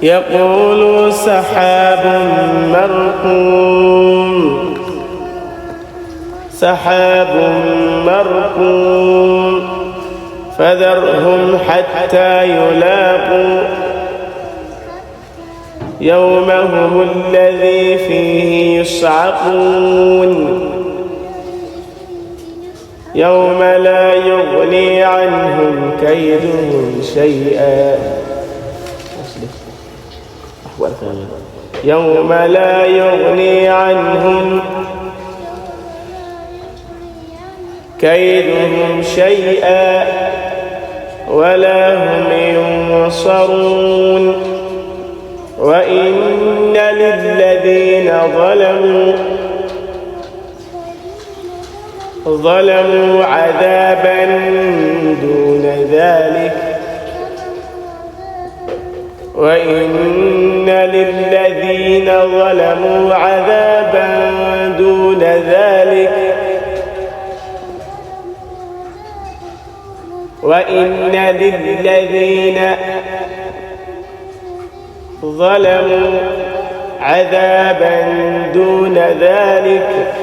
يقول سحاب مركوم سحاب مركوم فذرهم حتى يلاقوا يومهم الذي فيه يصعقون يوم لا يغني عنهم كيدهم شيئا يوم لا يغني عنهم كيدهم شيئا ولا هم ينصرون وإن للذين ظلموا عذابا دون ذلك وإن للذين ظلموا عذابا دون ذلك وإن للذين ظلموا عذابا دون ذلك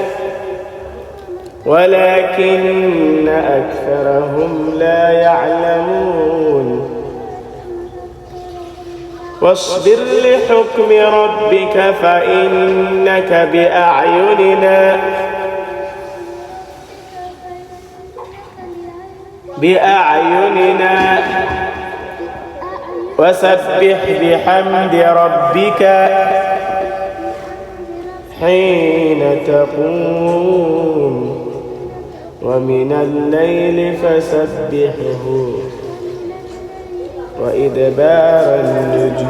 ولكن أكثرهم لا يعلمون واصبر لحكم ربك فإنك بأعيننا وسبح بحمد ربك حين تقوم ومن الليل فسبحه وإدبار النجوم